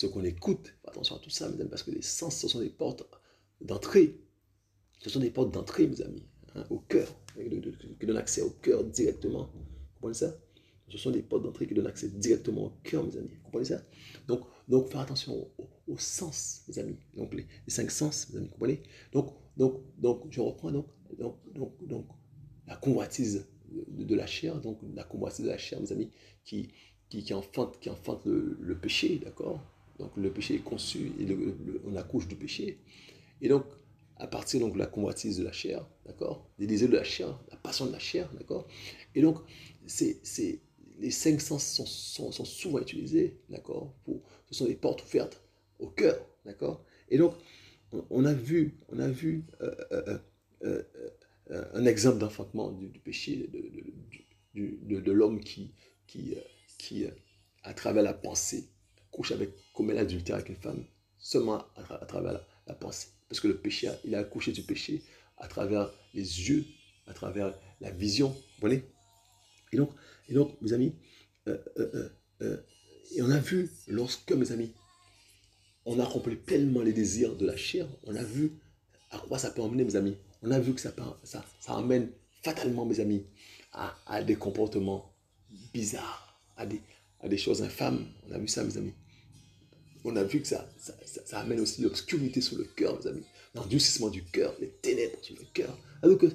qu'on écoute. Faites attention à tout ça, mes amis, parce que les sens, ce sont des portes d'entrée. Ce sont des portes d'entrée, mes amis, au cœur, qui donnent accès au cœur directement. Vous comprenez ça? Ce sont des portes d'entrée qui donnent accès directement au cœur, mes amis. Vous comprenez ça? Donc faire attention aux sens, mes amis. Donc les 5 sens, mes amis, vous comprenez? Donc je reprends donc la convoitise de la chair, donc la convoitise de la chair, mes amis, qui enfante le péché, d'accord? Donc le péché est conçu, et on accouche du péché. Et donc, à partir donc, de la convoitise de la chair, d'accord? Des désirs de la chair, la passion de la chair, d'accord? Et donc, les cinq sens sont souvent utilisés, d'accord? Ce sont des portes ouvertes au cœur, d'accord? Et donc, on a vu euh, un exemple d'enfantement du péché de l'homme qui, qui, à travers la pensée, commet l'adultère avec une femme, seulement à travers la pensée. Parce que le péché, il a accouché du péché à travers les yeux, à travers la vision. Vous voyez? Et donc, mes amis, euh, euh, euh, et on a vu, lorsque, mes amis, on a accompli pleinement les désirs de la chair, on a vu à quoi ça peut emmener, mes amis. On a vu que ça emmène fatalement, mes amis, à des comportements bizarres, à des choses infâmes. On a vu ça, mes amis. On a vu que ça amène aussi l'obscurité sur le cœur, mes amis. L'endurcissement du cœur, les ténèbres sur le cœur. Alors que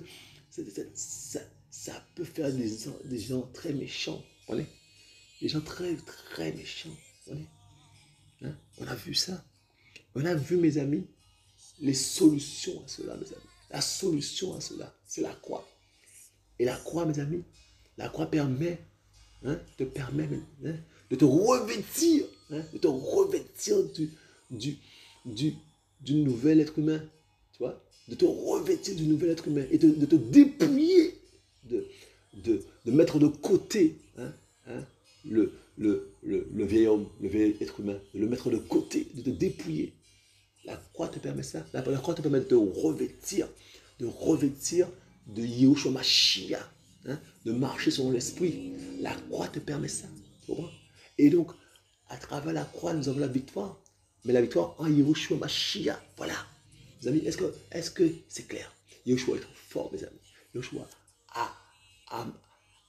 ça peut faire des gens très méchants. Vous voyez? Des gens très, très méchants. Vous voyez? Hein? On a vu ça. On a vu, mes amis, les solutions à cela, mes amis. La solution à cela, c'est la croix. Et la croix, mes amis, la croix te permet de te revêtir, du nouvel être humain, tu vois, de te revêtir du nouvel être humain et de te dépouiller, de mettre de côté le vieil homme, le vieil être humain, de le mettre de côté, de te dépouiller. La croix te permet ça. La croix te permet de te revêtir, de Yahushua Mashiach, de marcher selon l'esprit. La croix te permet ça. Tu comprends? Et donc, à travers la croix, nous avons la victoire. Mais la victoire en Yahushua Mashiach. Voilà. Mes amis, est-ce que c'est clair? Yahushua est trop fort, mes amis. Yahushua a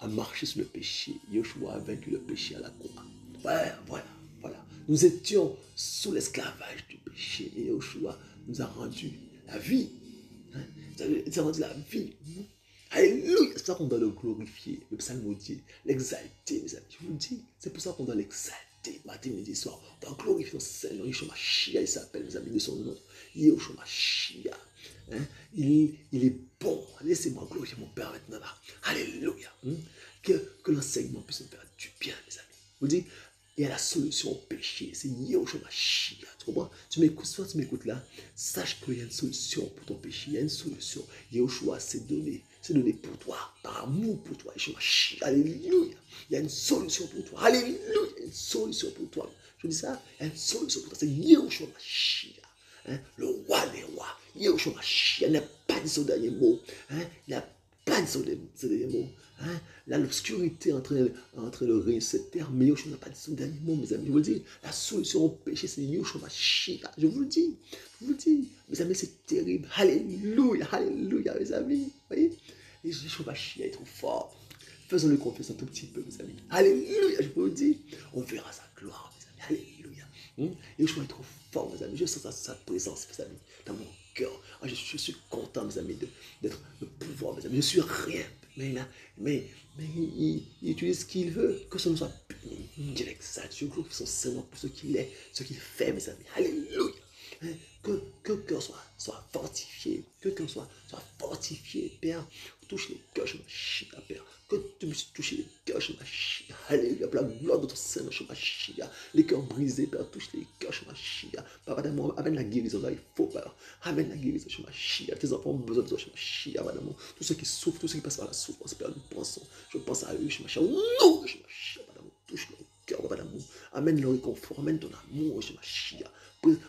marché sur le péché. Yahushua a vaincu le péché à la croix. Voilà. Nous étions sous l'esclavage du péché et Yahushua nous a rendu la vie. Il nous a rendu la vie. Alléluia. C'est pour ça qu'on doit le glorifier, le psalmodier, l'exalter, mes amis. Je vous le dis, c'est pour ça qu'on doit l'exalter matin, midi, soir. On doit glorifier son Seigneur. Yahushua Mashiach, il s'appelle, mes amis, de son nom. Yahushua Mashiach. Il est bon. Laissez-moi glorifier mon Père maintenant là. Alléluia. Que l'enseignement puisse nous faire du bien, mes amis. Je vous le dis, il y a la solution au péché. C'est Yahushua Mashiach. Tu comprends? Tu m'écoutes, soit tu m'écoutes là. Sache qu'il y a une solution pour ton péché. Il y a une solution. Yahushua s'est donné. C'est donné pour toi. Par amour pour toi. Yahushua Mashiach. Alléluia. Il y a une solution pour toi. Alléluia. Il y a une solution pour toi. Je dis ça. Il y a une solution pour toi. C'est Yahushua Mashiach. Le roi des rois. Yahushua Mashiach. Il n'a pas dit son dernier mot. Il n'a pas dit son dernier mot. Là, l'obscurité est en train de régner sur cette terre, mais Yahushua n'a pas dit son dernier mot, mes amis. Je vous le dis, la solution au péché, c'est Yahushua Mashiach. Je vous le dis, mes amis, c'est terrible. Alléluia, alléluia, mes amis. Vous voyez, Yahushua Mashiach est trop fort. Faisons-le confiance un tout petit peu, mes amis. Alléluia, je vous le dis. On verra sa gloire, mes amis. Alléluia. Yahushua est trop fort, mes amis. Je sens sa présence, mes amis, dans mon cœur. Je suis content, mes amis, d'être le pouvoir, mes amis. Je suis rien. Mais il utilise ce qu'il veut, que ce ne soit béni. Je l'exalte, je glorifie son Seigneur pour ce qu'il est, ce qu'il fait, mes amis. Alléluia. Que le cœur soit fortifié, que le cœur soit fortifié, Père. Touche les cœurs, je Mashiach, Père. Que tu puisses toucher les cœurs, je Mashiach. Alléluia. Pour la gloire de ton Seigneur, je Mashiach. Les cœurs brisés, Père, touche les cœurs, je Mashiach. Papa d'amour, amène la guérison là, il faut, Père. Amène la guérison, je Mashiach. Tes enfants ont besoin de toi, je Mashiach, Papa d'amour. Tous ceux qui souffrent, tous ceux qui passent par la souffrance, Père, je pense à eux, je Mashiach. Non, je Mashiach, Papa d'amour. Touche leur cœur, Papa d'amour. Amène leur réconfort, amène ton amour, je Mashiach.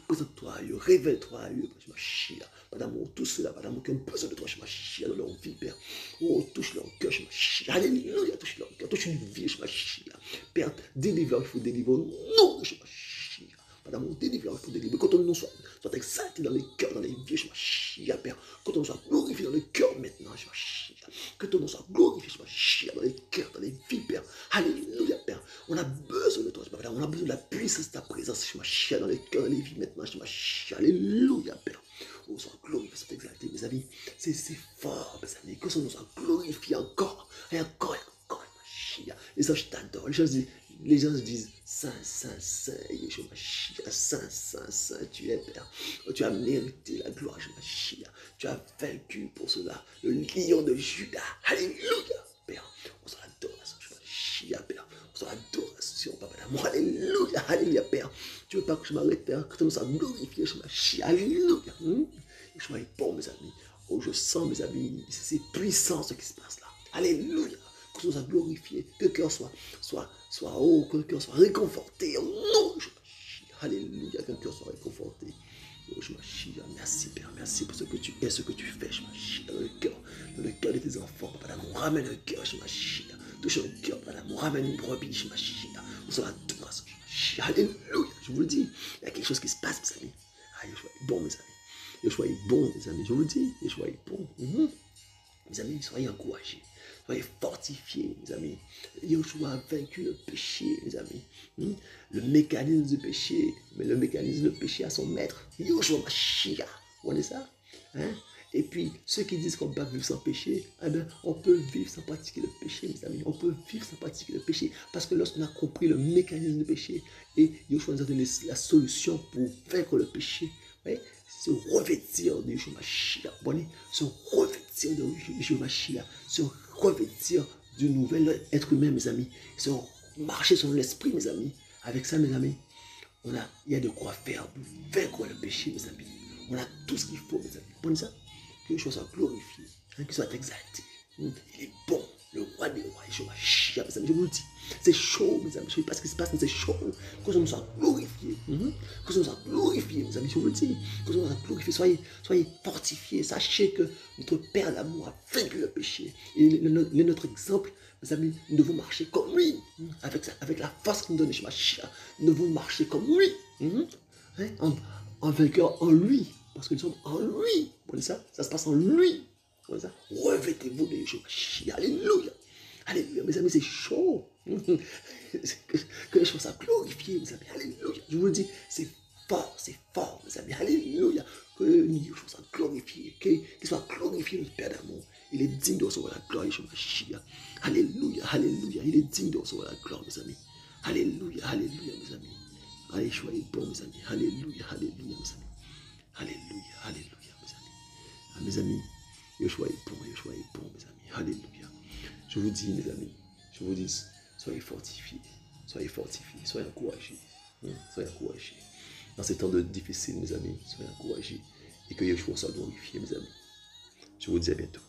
Présente-toi à eux, révèle-toi à eux, je Mashiach. Papa d'amour, tous ceux-là, Papa d'amour, qui ont besoin de toi, je Mashiach, dans leur vie, Père. Oh, touche leur cœur, je Mashiach. Alléluia, touche leur cœur, touche une vie, je Mashiach. Père, délivre, il faut délivrer. Non, je Mashiach. Papa d'amour, délivre, il faut délivrer. Que ton nom soit exalté dans les cœurs, dans les vies, je Mashiach, Père. Que ton nom soit glorifié dans les cœurs maintenant, je Mashiach. Que ton nom soit glorifié, je Mashiach, dans les cœurs, dans les vies, Père. Alléluia, Père. On a besoin de toi, Père. On a besoin de la puissance de ta présence, je Mashiach, dans les cœurs, dans les vies maintenant, je Mashiach. Alléluia, Père. Oh, soit glorifié, soit exalté, mes amis. C'est fort, mes amis. Que son nom soit glorifié encore, et encore, et encore, Mashiach. Les anges t'adorent. Les gens disent, les gens se disent, Saint, Saint, Saint, Yeshua Mashiach, Saint, Saint, Saint, tu es Père. Tu as mérité la gloire, Yeshua Mashiach. Tu as vaincu pour cela, le lion de Judas. Alléluia, Père. On s'en adoration, Yeshua Mashiach, Père. On s'en adoration, Papa d'amour. Alléluia, alléluia, Père. Tu veux pas que je m'arrête, Père, que tu nous sois glorifié, Yeshua Mashiach. Alléluia. Yeshua est bon, mes amis. Oh, je sens, mes amis, c'est puissant ce qui se passe là. Alléluia. Que tu nous sois glorifié, que le cœur soit haut, que le cœur soit réconforté. Oh non, alléluia, que le cœur soit réconforté. Oh, merci Père, merci pour ce que tu es, ce que tu fais, dans le cœur de tes enfants, Papa d'amour, ramène le cœur, touche le cœur, Papa d'amour, ramène une brebis, nous sommes à tout grâce, alléluia, je vous le dis, il y a quelque chose qui se passe, mes amis. Ah, Yeshua est bon, mes amis. Yeshua est bon, mes amis, je vous le dis, Yeshua est bon. Mes amis, soyez encouragés. Soyez fortifiés, mes amis. Yeshua a vaincu le péché, mes amis. Le mécanisme du péché, mais le mécanisme du péché a son maître. Yeshua Mashiach. Vous voyez ça? Et puis, ceux qui disent qu'on ne peut pas vivre sans péché, eh bien, on peut vivre sans pratiquer le péché, mes amis. On peut vivre sans pratiquer le péché. Parce que lorsqu'on a compris le mécanisme du péché, et Yeshua nous a donné la solution pour vaincre le péché, ouais, se revêtir de Yeshua Mashiach, se revêtir de Yeshua Mashiach, se revêtir du nouvel être humain, mes amis, se marcher sur l'esprit, mes amis. Avec ça, mes amis, il y a de quoi faire pour vaincre le péché, mes amis. On a tout ce qu'il faut, mes amis. Vous ça? Que Yeshua soit glorifié, qu'il soit exalté. Il est bon, le roi des rois, Yeshua Mashiach, mes amis. Je vous le dis, c'est chaud, mes amis. Je ne sais pas ce qui se passe, mais c'est chaud. Que je me sois glorifié. Que je me sois glorifié, mes amis. Je vous le dis. Que je me sois glorifié. Soyez fortifiés. Sachez que notre Père d'amour a vaincu le péché. Et il est notre exemple, mes amis. Nous devons marcher comme lui. Avec la force qu'il nous donne, Yeshua Mashiach. Nous devons marcher comme lui. En vainqueur en lui. Parce que nous sommes en lui. Vous voyez ça? Ça se passe en lui. Revêtez-vous de Yeshua Mashiach. Alléluia. Alléluia. Mes amis, c'est chaud. Que les choses soient glorifiées, mes amis. Alléluia. Je vous le dis, c'est fort, mes amis. Alléluia. Que les choses soient glorifiées. Qu'il soit glorifié, notre Père d'amour. Il est digne de recevoir la gloire, Yeshua Mashiach. Alléluia. Alléluia. Il est digne de recevoir la gloire, mes amis. Alléluia. Alléluia, mes amis. Ah, Yeshua est bon, mes amis. Alléluia. Alléluia, mes amis. Alléluia. Alléluia, mes amis. Ah, mes amis. Yeshua est bon, Yeshua est bon, mes amis. Alléluia. Je vous dis, mes amis, je vous dis, soyez fortifiés, soyez encouragés. Soyez encouragés. Dans ces temps difficiles, mes amis, soyez encouragés. Et que Yeshua soit glorifié, mes amis. Je vous dis à bientôt.